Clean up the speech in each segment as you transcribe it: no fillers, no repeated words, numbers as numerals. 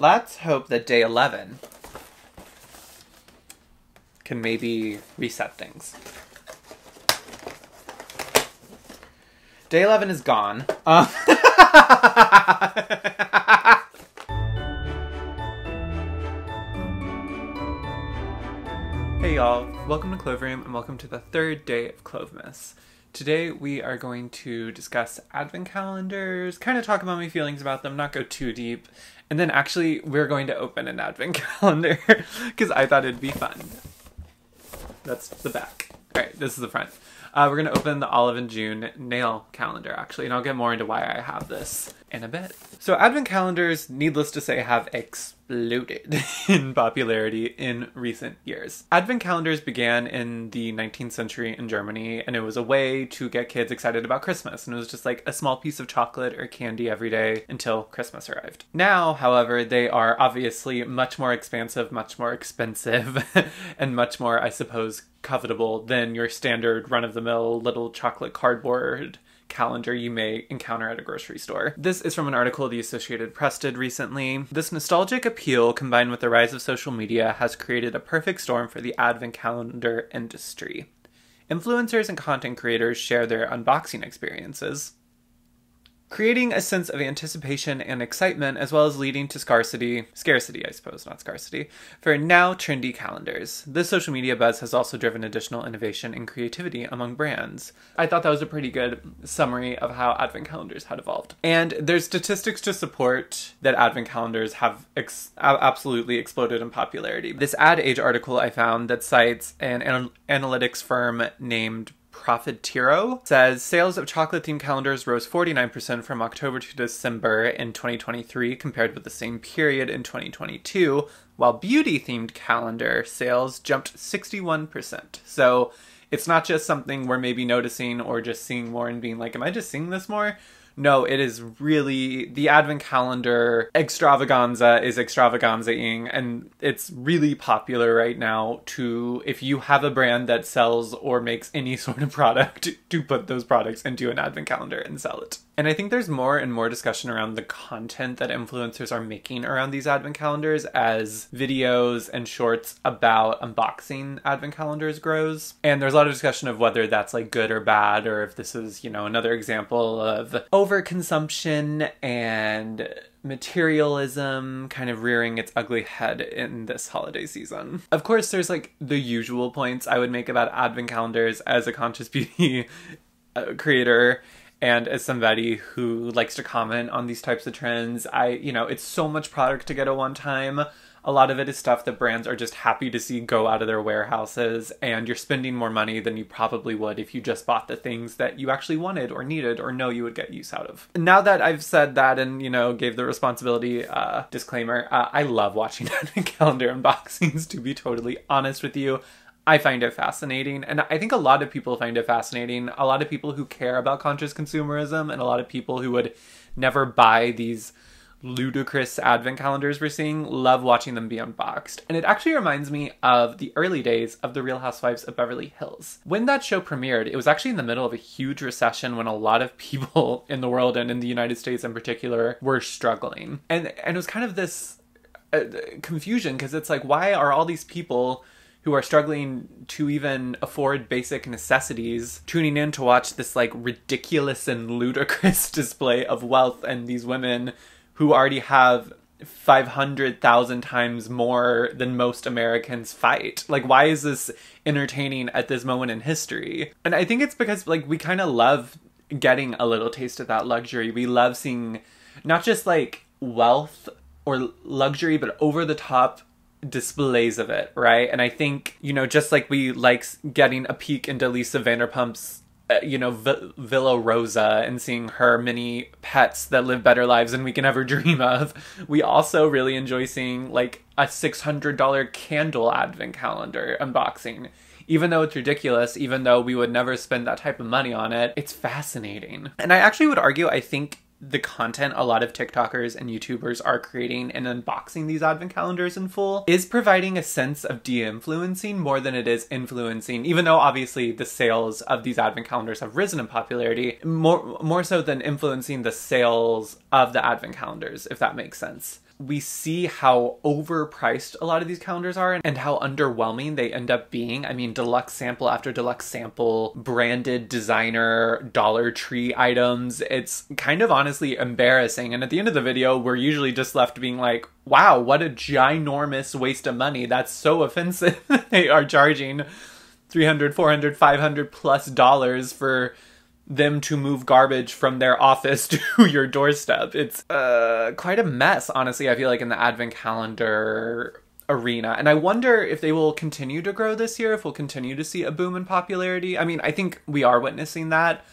let's hope that day 11 can maybe reset things. Day 11 is gone. Hey y'all, welcome to Clove Room and welcome to the third day of Clovemas. Today we are going to discuss advent calendars, kind of talk about my feelings about them, not go too deep, and then actually we're going to open an advent calendar because I thought it'd be fun. That's the back. Alright, this is the front. We're going to open the Olive and June nail calendar, actually, and I'll get more into why I have this in a bit. So advent calendars, needless to say, have exploded in popularity in recent years. Advent calendars began in the 19th century in Germany, and it was a way to get kids excited about Christmas, and it was just like a small piece of chocolate or candy every day until Christmas arrived. Now, however, they are obviously much more expansive, much more expensive, and much more, I suppose, covetable than your standard run-of-the-mill little chocolate cardboard calendar you may encounter at a grocery store. This is from an article the Associated Press did recently. This nostalgic appeal, combined with the rise of social media, has created a perfect storm for the advent calendar industry. Influencers and content creators share their unboxing experiences, creating a sense of anticipation and excitement, as well as leading to scarcity, I suppose, not scarcity, for now trendy calendars. This social media buzz has also driven additional innovation and creativity among brands. I thought that was a pretty good summary of how advent calendars had evolved. And there's statistics to support that advent calendars have absolutely exploded in popularity. This Ad Age article I found that cites an analytics firm named Profitero says sales of chocolate-themed calendars rose 49% from October to December in 2023 compared with the same period in 2022, while beauty-themed calendar sales jumped 61%. So it's not just something we're maybe noticing or just seeing more and being like, am I just seeing this more? No, it is really, the advent calendar extravaganza is extravaganza-ing, and it's really popular right now to, if you have a brand that sells or makes any sort of product, to put those products into an advent calendar and sell it. And I think there's more and more discussion around the content that influencers are making around these advent calendars as videos and shorts about unboxing advent calendars grows. And there's a lot of discussion of whether that's like good or bad, or if this is, you know, another example of overconsumption and materialism kind of rearing its ugly head in this holiday season. Of course, there's like the usual points I would make about advent calendars as a conscious beauty creator. And as somebody who likes to comment on these types of trends, it's so much product to get at one time. A lot of it is stuff that brands are just happy to see go out of their warehouses, and you're spending more money than you probably would if you just bought the things that you actually wanted or needed or know you would get use out of. Now that I've said that and, gave the responsibility disclaimer, I love watching advent calendar unboxings, to be totally honest with you. I find it fascinating, and I think a lot of people find it fascinating. A lot of people who care about conscious consumerism and a lot of people who would never buy these ludicrous advent calendars we're seeing love watching them be unboxed. And it actually reminds me of the early days of The Real Housewives of Beverly Hills. When that show premiered, it was actually in the middle of a huge recession when a lot of people in the world, and in the United States in particular, were struggling. And it was kind of this confusion, because it's like, why are all these people who are struggling to even afford basic necessities tuning in to watch this like ridiculous and ludicrous display of wealth, and these women who already have 500,000 times more than most Americans fight? Like, why is this entertaining at this moment in history? And I think it's because like we kind of love getting a little taste of that luxury. We love seeing not just like wealth or luxury, but over the top displays of it, right? And I think, just like we like getting a peek into Lisa Vanderpump's Villa Rosa and seeing her many pets that live better lives than we can ever dream of, we also really enjoy seeing like a $600 candle advent calendar unboxing. Even though it's ridiculous, even though we would never spend that type of money on it, it's fascinating. And I actually would argue, I think the content a lot of TikTokers and YouTubers are creating and unboxing these advent calendars in full is providing a sense of de-influencing more than it is influencing, even though obviously the sales of these advent calendars have risen in popularity, more so than influencing the sales of the advent calendars, if that makes sense. we see how overpriced a lot of these calendars are and how underwhelming they end up being. I mean, deluxe sample after deluxe sample, branded designer Dollar Tree items. It's kind of honestly embarrassing. And at the end of the video, we're usually just left being like, wow, what a ginormous waste of money. That's so offensive. They are charging $300, $400, $500 plus dollars for them to move garbage from their office to your doorstep. It's quite a mess, honestly, I feel like, in the advent calendar arena. And I wonder if they will continue to grow this year, if we'll continue to see a boom in popularity. I mean, I think we are witnessing that,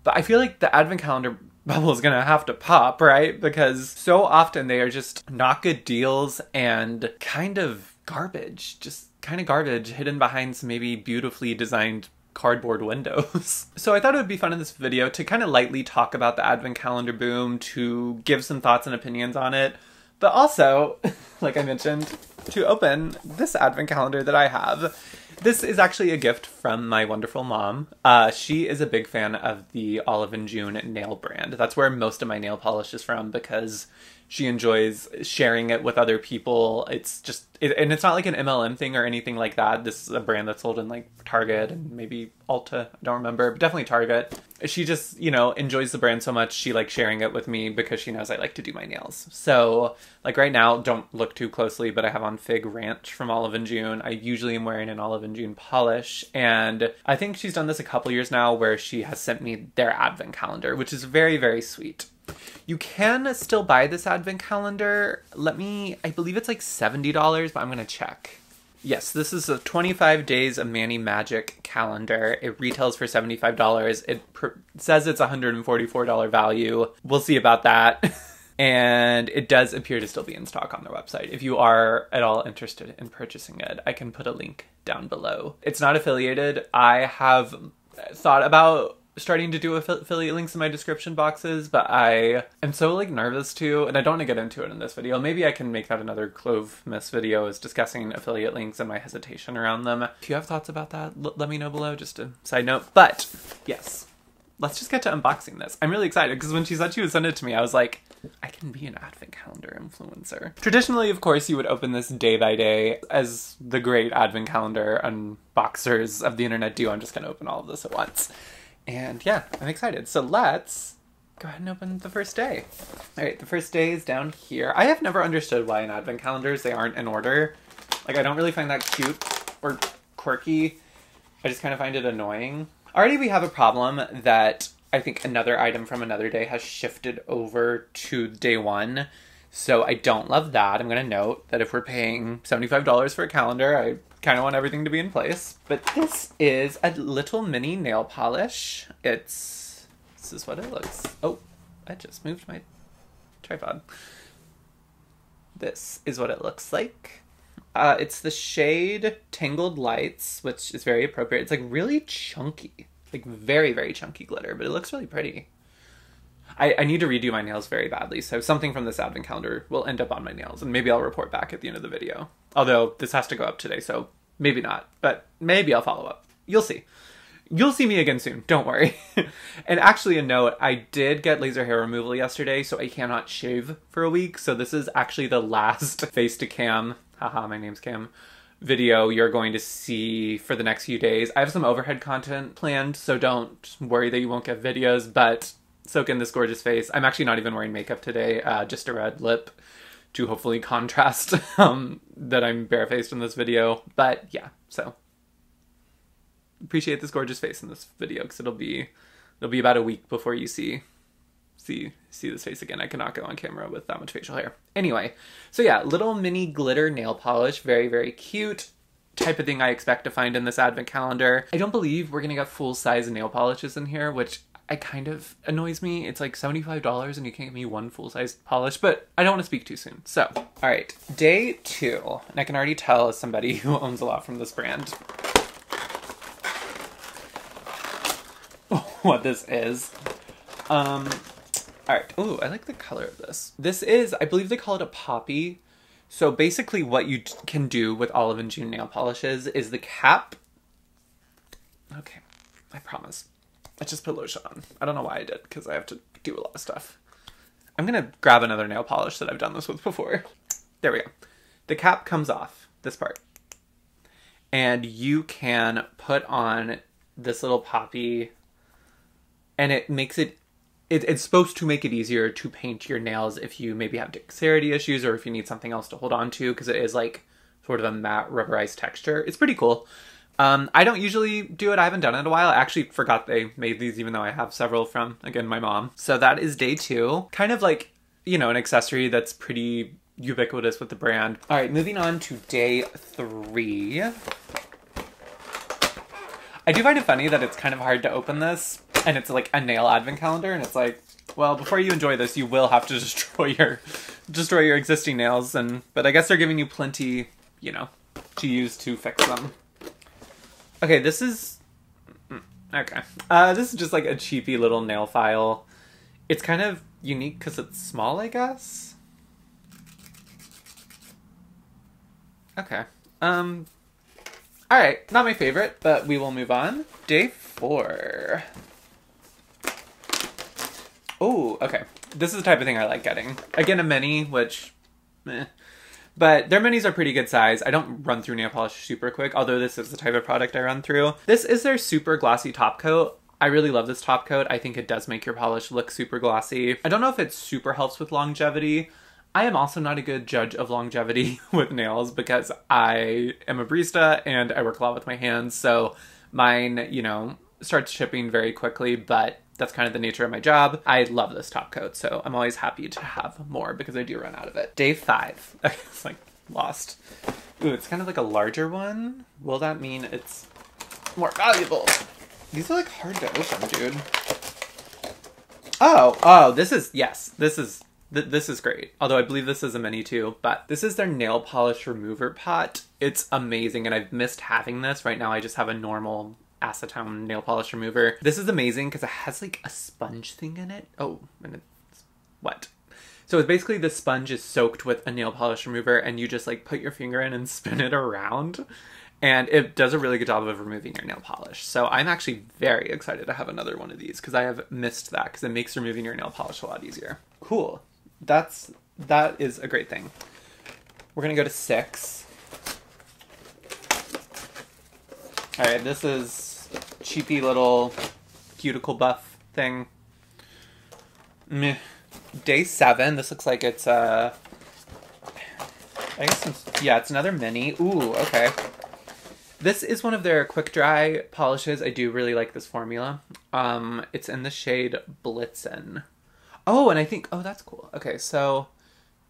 but I feel like the advent calendar bubble is gonna have to pop, right? Because so often they are just not good deals and kind of garbage, just kind of garbage hidden behind some maybe beautifully designed cardboard windows. So I thought it would be fun in this video to kind of lightly talk about the advent calendar boom, to give some thoughts and opinions on it, but also, like I mentioned, to open this advent calendar that I have. This is actually a gift from my wonderful mom. She is a big fan of the Olive and June nail brand. That's where most of my nail polish is from, because she enjoys sharing it with other people. It's just, and it's not like an MLM thing or anything like that. This is a brand that's sold in like Target and maybe Ulta, I don't remember, but definitely Target. She just, you know, enjoys the brand so much, she likes sharing it with me because she knows I like to do my nails. So, like right now, don't look too closely, but I have on Fig Ranch from Olive and June. I usually am wearing an Olive and June polish, and I think she's done this a couple years now where she has sent me their advent calendar, which is very, very sweet. You can still buy this advent calendar. I believe it's like $70, but I'm gonna check. Yes, this is a 25 Days of Mani Magic calendar. It retails for $75. It says it's $144 value. We'll see about that. And it does appear to still be in stock on their website. If you are at all interested in purchasing it, I can put a link down below. It's not affiliated. I have thought about starting to do affiliate links in my description boxes, but I am so like nervous to, and I don't want to get into it in this video. Maybe I can make that another Clovemas video, is discussing affiliate links and my hesitation around them. If you have thoughts about that, let me know below, just a side note. But yes, let's just get to unboxing this. I'm really excited because when she said she would send it to me, I was like, I can be an advent calendar influencer. Traditionally, of course, you would open this day by day, as the great advent calendar unboxers of the internet do. I'm just gonna open all of this at once. And yeah, I'm excited. So let's go ahead and open the first day. All right, the first day is down here. I have never understood why in advent calendars they aren't in order. Like, I don't really find that cute or quirky. I just kind of find it annoying. Already we have a problem that I think another item from another day has shifted over to day one. So I don't love that. I'm going to note that if we're paying $75 for a calendar, I kind of want everything to be in place. But this is a little mini nail polish. This is what it looks. Oh, I just moved my tripod. This is what it looks like. It's the shade Tangled Lights, which is very appropriate. It's like really chunky, like very, very chunky glitter, but it looks really pretty. I need to redo my nails very badly, so something from this advent calendar will end up on my nails, and maybe I'll report back at the end of the video. Although, this has to go up today, so maybe not, but maybe I'll follow up. You'll see. You'll see me again soon, don't worry. And actually a note, I did get laser hair removal yesterday, so I cannot shave for a week, so this is actually the last face to cam, haha, my name's Cam, video you're going to see for the next few days. I have some overhead content planned, so don't worry that you won't get videos, but soak in this gorgeous face. I'm actually not even wearing makeup today, just a red lip to hopefully contrast that I'm barefaced in this video. But yeah, so appreciate this gorgeous face in this video, because it'll be about a week before you see this face again. I cannot go on camera with that much facial hair. Anyway, so yeah, little mini glitter nail polish, very, very cute. Type of thing I expect to find in this advent calendar. I don't believe we're gonna get full-size nail polishes in here, which kind of annoys me. It's like $75 and you can't give me one full-size polish, but I don't want to speak too soon. So, all right, day 2, and I can already tell as somebody who owns a lot from this brand what this is. All right. Ooh, I like the color of this. This is, I believe they call it a poppy. So basically what you can do with Olive and June nail polishes is the cap. Okay, I promise. I just put lotion on. I don't know why I did, because I have to do a lot of stuff. I'm gonna grab another nail polish that I've done this with before. There we go. The cap comes off, this part. And you can put on this little poppy, and it makes it's supposed to make it easier to paint your nails if you maybe have dexterity issues or if you need something else to hold on to, because it is like sort of a matte rubberized texture. It's pretty cool. I don't usually do it. I haven't done it in a while. I actually forgot they made these, even though I have several from, again, my mom. So that is day 2. Kind of like, you know, an accessory that's pretty ubiquitous with the brand. All right, moving on to day 3. I do find it funny that it's kind of hard to open this, and it's like a nail advent calendar, and it's like, well, before you enjoy this, you will have to destroy your existing nails, but I guess they're giving you plenty, you know, to use to fix them. Okay, this is this is just like a cheapy little nail file. It's kind of unique because it's small, I guess. Okay. Alright, not my favorite, but we will move on. Day 4. Oh, okay. This is the type of thing I like getting. Again, a mini, which, meh. But their minis are pretty good size. I don't run through nail polish super quick, although this is the type of product I run through. This is their super glossy top coat. I really love this top coat. I think it does make your polish look super glossy. I don't know if it super helps with longevity. I am also not a good judge of longevity with nails because I am a barista and I work a lot with my hands, so mine, you know, starts chipping very quickly, but that's kind of the nature of my job. I love this top coat, so I'm always happy to have more because I do run out of it. Day 5. It's like lost. Ooh, it's kind of like a larger one. Will that mean it's more valuable? These are like hard to open, dude. Oh, this is, yes, this is great. Although I believe this is a mini too, but this is their nail polish remover pot. It's amazing, and I've missed having this. Right now I just have a normal acetone nail polish remover. This is amazing because it has like a sponge thing in it. Oh, and it's what? So it's basically the sponge is soaked with a nail polish remover, and you just like put your finger in and spin it around, and it does a really good job of removing your nail polish. So I'm actually very excited to have another one of these because I have missed that because it makes removing your nail polish a lot easier. Cool. That is a great thing. We're gonna go to 6. All right, this is a cheapy little cuticle buff thing. Meh. Day 7. This looks like it's I guess it's another mini. Ooh, okay. This is one of their quick dry polishes. I do really like this formula. It's in the shade Blitzen. Oh, and I think, oh, that's cool. Okay, so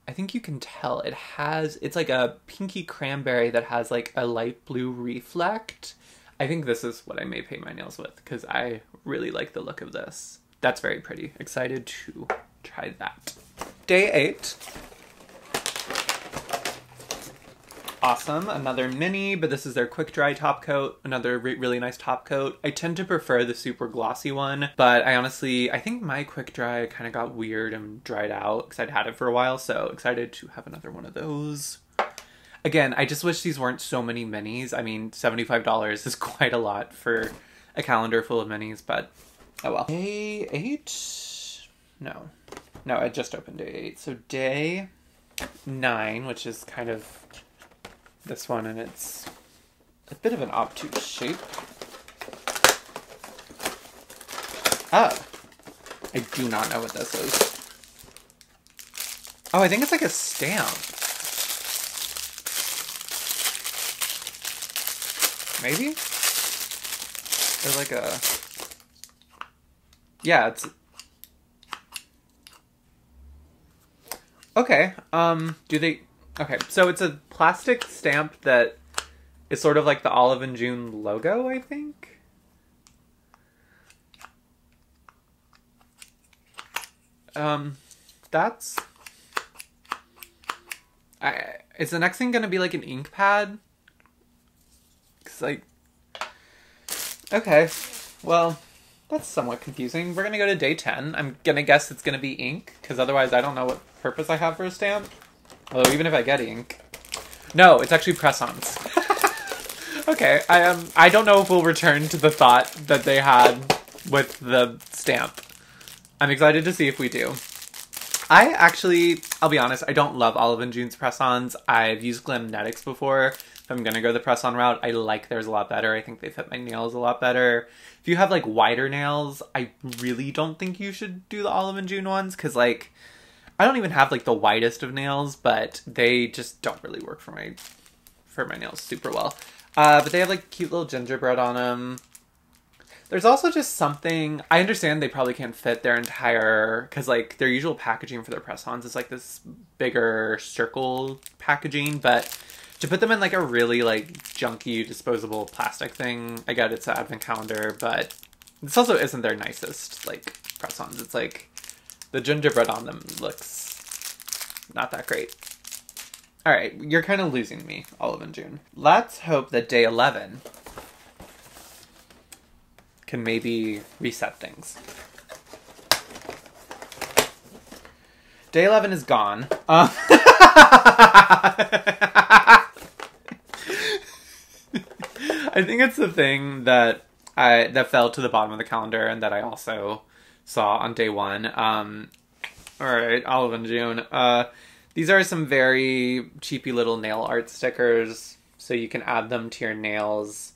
I think you can tell it's like a pinky cranberry that has like a light blue reflect. I think this is what I may paint my nails with because I really like the look of this. That's very pretty. Excited to try that. Day 8. Awesome. Another mini, but this is their quick dry top coat. Another really nice top coat. I tend to prefer the super glossy one, but I think my quick dry kind of got weird and dried out because I'd had it for a while, so excited to have another one of those. Again, I just wish these weren't so many minis. I mean, $75 is quite a lot for a calendar full of minis, but oh well. Day 8? No, I just opened day 8. So day 9, which is kind of this one, and it's a bit of an obtuse shape. Oh, I do not know what this is. Oh, I think it's like a stamp. Maybe? Or like a... Yeah, it's... Okay, do they... Okay, so it's a plastic stamp that is sort of like the Olive and June logo, I think? That's... Is the next thing gonna be like an ink pad? Cause like... Okay, well, that's somewhat confusing. We're gonna go to day 10. I'm gonna guess it's gonna be ink, because otherwise I don't know what purpose I have for a stamp. Although even if I get ink... No, it's actually press-ons. Okay, I don't know if we'll return to the thought that they had with the stamp. I'm excited to see if we do. I'll be honest, I don't love Olive and June's press-ons. I've used Glamnetics before. If I'm gonna go the press-on route, I like theirs a lot better. I think they fit my nails a lot better. If you have like wider nails, I really don't think you should do the Olive and June ones, because like, I don't even have like the widest of nails, but they just don't really work for my nails super well. But they have like cute little gingerbread on them. There's also just something, I understand they probably can't fit their entire, because like their usual packaging for their press-ons is like this bigger circle packaging, but to put them in like a really like junky disposable plastic thing, I get it's an advent calendar, but this also isn't their nicest like press-ons. It's like the gingerbread on them looks not that great. All right, you're kind of losing me, Olive and June. Let's hope that day 11 can maybe reset things. Day 11 is gone. I think it's the thing that fell to the bottom of the calendar and that I also saw on day 1. Alright, Olive and June. These are some very cheapy little nail art stickers, so you can add them to your nails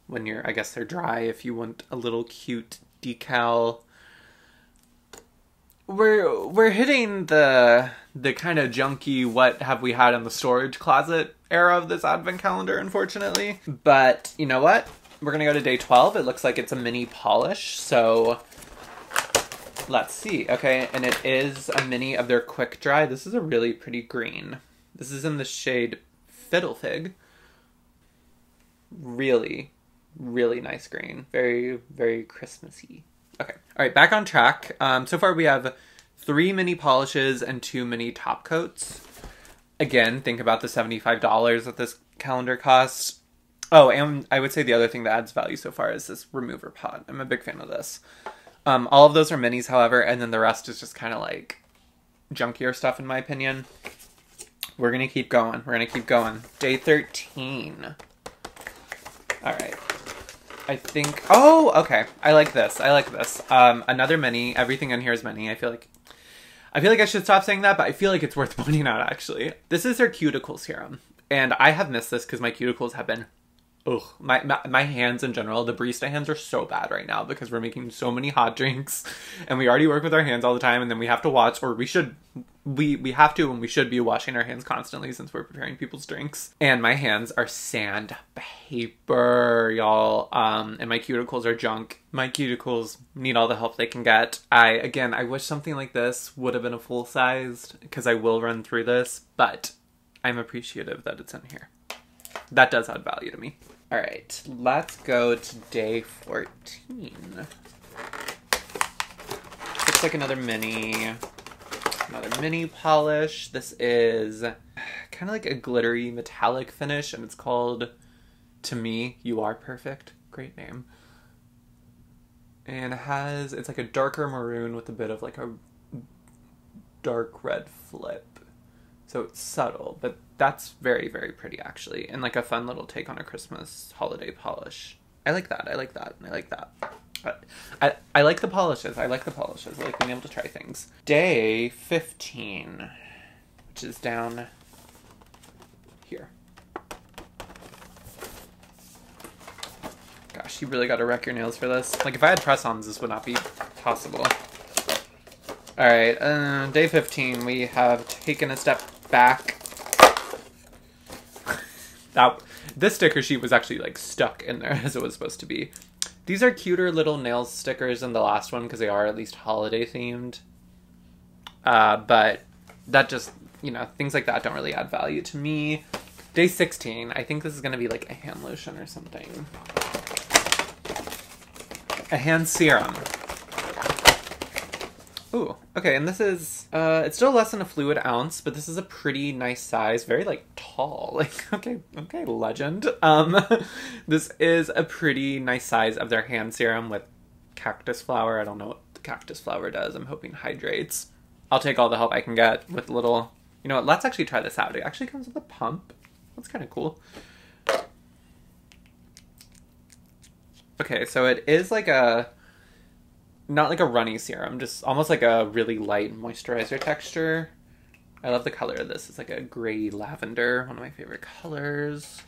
when I guess they're dry, if you want a little cute decal. We're hitting the kind of junky what have we had in the storage closet era of this advent calendar, unfortunately. But you know what? We're gonna go to day 12. It looks like it's a mini polish, so let's see. Okay, and it is a mini of their quick dry. This is a really pretty green. This is in the shade Fiddle Fig. Really nice green. Very, very Christmassy. Okay. All right, back on track. So far we have 3 mini polishes and 2 mini top coats. Again, think about the $75 that this calendar costs. Oh, and I would say the other thing that adds value so far is this remover pot. I'm a big fan of this. All of those are minis, however, and then the rest is just kind of like junkier stuff in my opinion. We're going to keep going. We're going to keep going. Day 13. All right. I think, oh, okay. I like this. I like this. Another mini. Everything in here is mini. I feel like I should stop saying that, but I feel like it's worth pointing out, actually. This is their cuticle serum. And I have missed this because my cuticles have been, my hands in general, the barista hands are so bad right now because we're making so many hot drinks and we already work with our hands all the time, and then we have to watch, or we have to and we should be washing our hands constantly since we're preparing people's drinks. And my hands are sandpaper, y'all. And my cuticles are junk. My cuticles need all the help they can get. I wish something like this would have been a full-sized, because I will run through this, but I'm appreciative that it's in here. That does add value to me. All right, let's go to day 14. Looks like another mini polish. This is kind of like a glittery metallic finish, and it's called To Me, You Are Perfect. Great name. And it's like a darker maroon with a bit of like a dark red flip. So it's subtle, but that's very, very pretty, actually. And like a fun little take on a Christmas holiday polish. I like that. I like that. I like that. I like the polishes. I like the polishes. I like being able to try things. Day 15, which is down here. Gosh, you really got to wreck your nails for this. Like, if I had press-ons, this would not be possible. Alright, day 15, we have taken a step back. This sticker sheet was actually, like, stuck in there as it was supposed to be. These are cuter little nail stickers than the last one because they are at least holiday themed. But that just, you know, things like that don't really add value to me. Day 16, I think this is going to be like a hand lotion or something. A hand serum. Ooh, okay, and this is, it's still less than a fluid ounce, but this is a pretty nice size, very, like, tall, like, okay, legend. This is a pretty nice size of their hand serum with cactus flower. I don't know what the cactus flower does. I'm hoping hydrates. I'll take all the help I can get with little, you know what, let's actually try this out. It actually comes with a pump. That's kind of cool. Okay, so it is like a not like a runny serum, just almost like a really light moisturizer texture. I love the color of this. It's like a gray lavender, one of my favorite colors.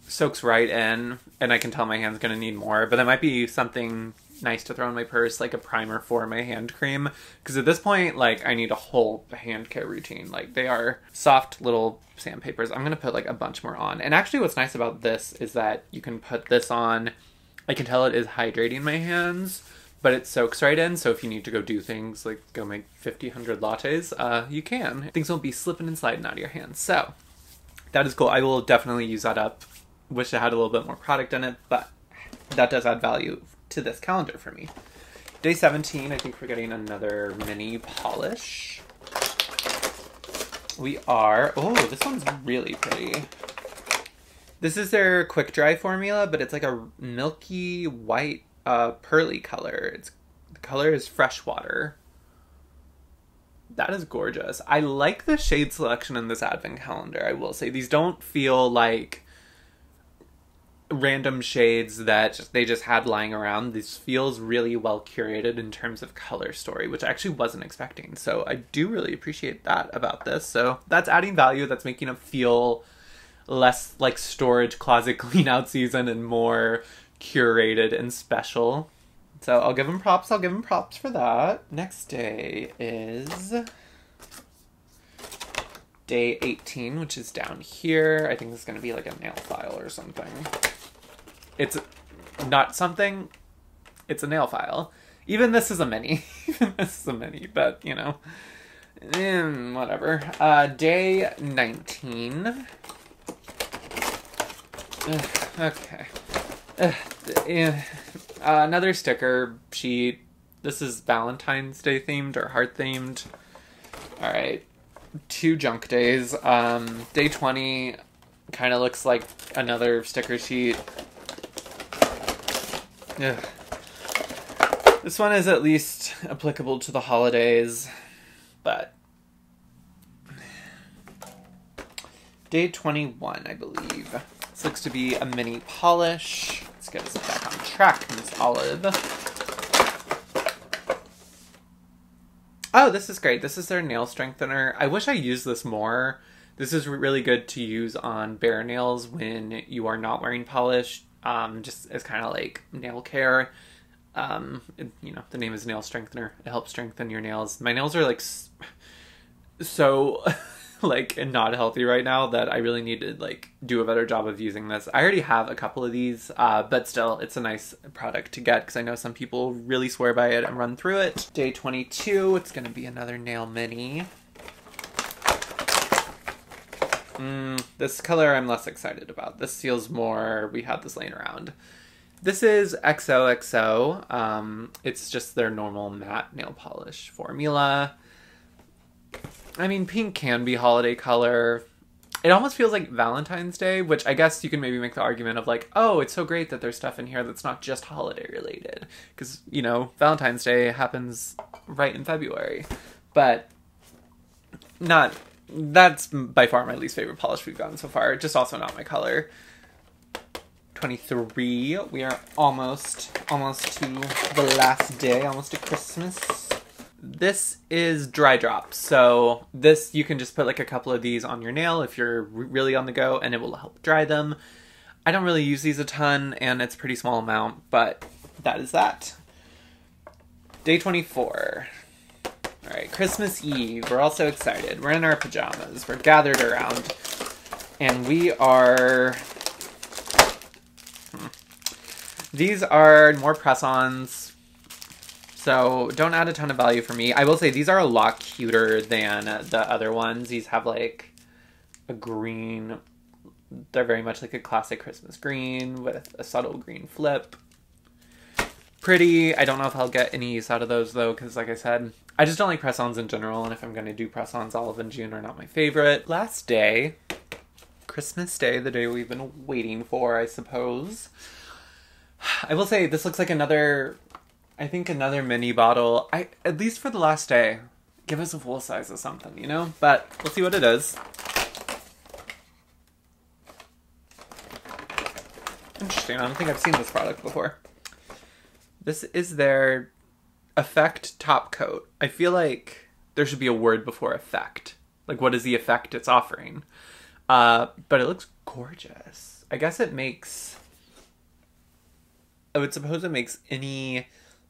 Soaks right in, and I can tell my hand's gonna need more, but that might be something nice to throw in my purse, like a primer for my hand cream, because at this point, like, I need a whole hand care routine. Like, they are soft little sandpapers. I'm gonna put like a bunch more on, and actually what's nice about this is that you can put this on. I can tell it is hydrating my hands, but it soaks right in, so if you need to go do things like go make 100 lattes, you can. Things won't be slipping and sliding out of your hands, so that is cool. I will definitely use that up. Wish it had a little bit more product in it, but that does add value to this calendar for me. Day 17, I think we're getting another mini polish. We are, oh, this one's really pretty. This is their quick dry formula, but it's like a milky white, pearly color. The color is freshwater. That is gorgeous. I like the shade selection in this advent calendar, I will say. These don't feel like random shades that they just had lying around. This feels really well curated in terms of color story, which I actually wasn't expecting. So I do really appreciate that about this. So that's adding value. That's making it feel less like storage closet clean out season and more curated and special. So I'll give them props. I'll give them props for that. Next day is day 18, which is down here. I think this is going to be like a nail file or something. It's not something, it's a nail file. Even this is a mini. Even this is a mini, but, you know, whatever. Day 19. Okay. Another sticker sheet. This is Valentine's Day themed or heart themed. All right. 2 junk days. Day 20 kind of looks like another sticker sheet. Ugh. This one is at least applicable to the holidays, but day 21, I believe. This looks to be a mini polish. Let's get us back on track, Miss Olive. Oh, this is great. This is their nail strengthener. I wish I used this more. This is really good to use on bare nails when you are not wearing polish. Just as kind of like nail care. You know, the name is nail strengthener. It helps strengthen your nails. My nails are like so like not healthy right now that I really need to like do a better job of using this. I already have a couple of these, but still it's a nice product to get because I know some people really swear by it and run through it. Day 22, it's going to be another nail mini. This color I'm less excited about. This feels more, we had this laying around. This is XOXO. It's just their normal matte nail polish formula. I mean, pink can be holiday color. It almost feels like Valentine's Day, which I guess you can maybe make the argument of like, oh, it's so great that there's stuff in here that's not just holiday related. Because, you know, Valentine's Day happens right in February. But that's by far my least favorite polish we've gotten so far. Just also not my color. 23. We are almost to the last day, almost to Christmas. This is dry drops. So this, you can just put like a couple of these on your nail if you're really on the go and it will help dry them. I don't really use these a ton and it's a pretty small amount, but that is that. Day 24. All right, Christmas Eve. We're all so excited. We're in our pajamas. We're gathered around. And we are... These are more press-ons. So don't add a ton of value for me. I will say these are a lot cuter than the other ones. These have like a green... They're very much like a classic Christmas green with a subtle green flip. Pretty. I don't know if I'll get any use out of those though, because like I said, I just don't like press-ons in general, and if I'm going to do press-ons, Olive and June are not my favorite. Last day, Christmas Day, the day we've been waiting for, I suppose. I will say, this looks like another mini bottle. At least for the last day, give us a full size of something, you know? But we'll see what it is. Interesting, I don't think I've seen this product before. This is their effect top coat. I feel like there should be a word before effect. Like, what is the effect it's offering? But it looks gorgeous. I guess it makes... I would suppose it makes any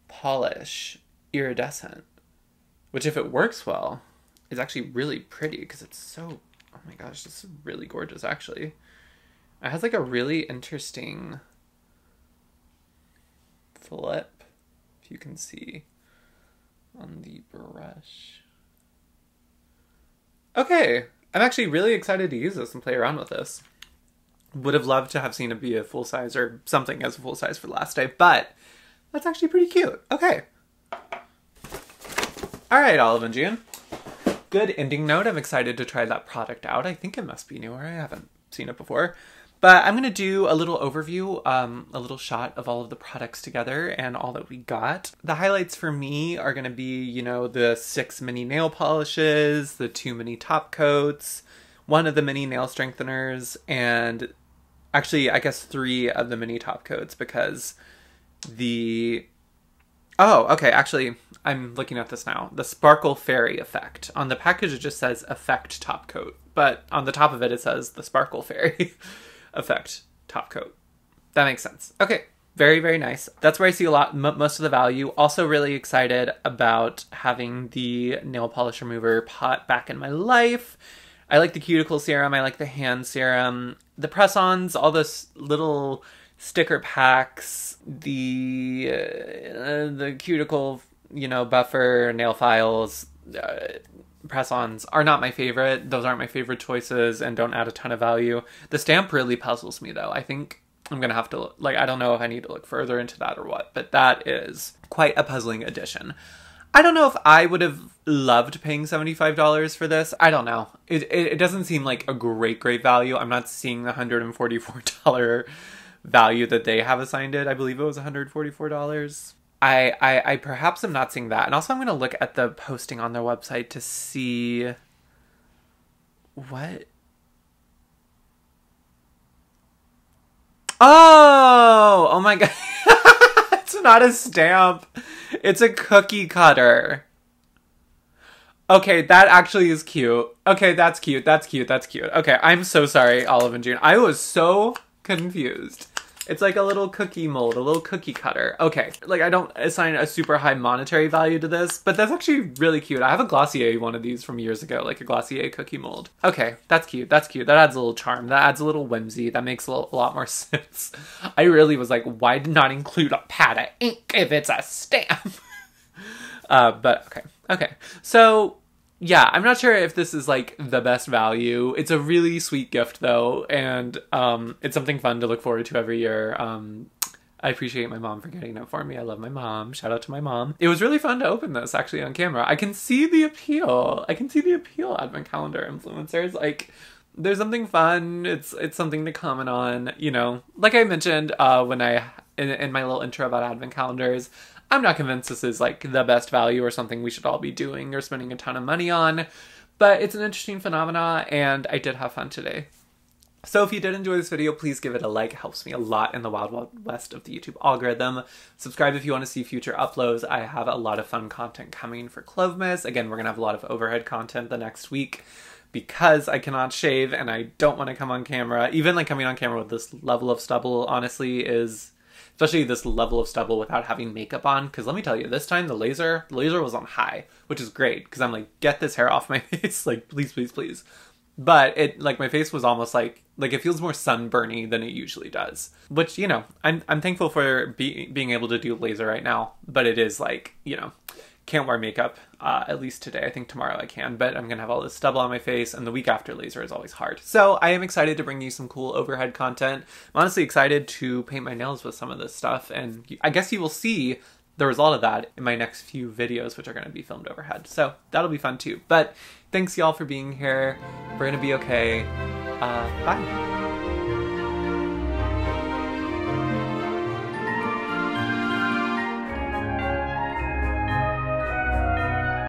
polish iridescent. Which, if it works well, is actually really pretty because it's so... Oh my gosh, this is really gorgeous, actually. It has, like, a really interesting flip, if you can see, on the brush. Okay, I'm actually really excited to use this and play around with this. Would have loved to have seen it be a full size or something as a full size for the last day, but that's actually pretty cute. Okay. All right, Olive and June. Good ending note. I'm excited to try that product out. I think it must be newer. I haven't seen it before. But I'm going to do a little overview, a little shot of all of the products together and all that we got. The highlights for me are going to be, you know, the 6 mini nail polishes, the 2 mini top coats, 1 of the mini nail strengtheners, and actually, I guess 3 of the mini top coats because the... Oh, okay, actually, I'm looking at this now. The Sparkle Fairy effect. On the package, it just says effect top coat, but on the top of it, it says the Sparkle Fairy effect top coat. That makes sense. Okay, very, very nice. That's where I see a lot, most of the value. Also really excited about having the nail polish remover pot back in my life. I like the cuticle serum. I like the hand serum. The press-ons, all those little sticker packs, the cuticle, you know, buffer, nail files, press-ons are not my favorite. Those aren't my favorite choices and don't add a ton of value. The stamp really puzzles me, though. I think I'm going to have to, like, I don't know if I need to look further into that or what, but that is quite a puzzling addition. I don't know if I would have loved paying $75 for this. I don't know. It doesn't seem like a great value. I'm not seeing the $144 value that they have assigned it. I believe it was $144. I perhaps am not seeing that. And also I'm going to look at the posting on their website to see what... Oh my God. It's not a stamp. It's a cookie cutter. Okay, that actually is cute. Okay, that's cute. That's cute. That's cute. Okay, I'm so sorry, Olive and June. I was so confused. It's like a little cookie mold, a little cookie cutter. Okay, like I don't assign a super high monetary value to this, but that's actually really cute. I have a Glossier one of these from years ago, like a Glossier cookie mold. Okay, that's cute. That's cute. That adds a little charm. That adds a little whimsy. That makes a lot more sense. I really was like, why not include a pad of ink if it's a stamp? But okay. Okay. So yeah, I'm not sure if this is like the best value. It's a really sweet gift though, and it's something fun to look forward to every year. I appreciate my mom for getting it for me. I love my mom. Shout out to my mom. It was really fun to open this actually on camera. I can see the appeal. I can see the appeal, advent calendar influencers. Like, there's something fun. It's something to comment on, you know. Like I mentioned when in my little intro about advent calendars, I'm not convinced this is like the best value or something we should all be doing or spending a ton of money on, but it's an interesting phenomena and I did have fun today. So if you did enjoy this video, please give it a like. It helps me a lot in the wild, wild west of the YouTube algorithm. Subscribe if you want to see future uploads. I have a lot of fun content coming for Clovemas. Again, we're going to have a lot of overhead content the next week because I cannot shave and I don't want to come on camera. Even like coming on camera with this level of stubble, honestly, is... Especially this level of stubble without having makeup on. Because let me tell you, this time the laser was on high, which is great. Because I'm like, get this hair off my face. Like, please, please, please. But it, like, my face was almost like it feels more sunburny than it usually does. Which, you know, I'm thankful for being able to do laser right now. But it is like, you know, can't wear makeup, at least today. I think tomorrow I can, but I'm going to have all this stubble on my face, and the week after laser is always hard. So I am excited to bring you some cool overhead content. I'm honestly excited to paint my nails with some of this stuff, and I guess you will see the result of that in my next few videos, which are going to be filmed overhead. So that'll be fun too. But thanks y'all for being here. We're going to be okay. Bye.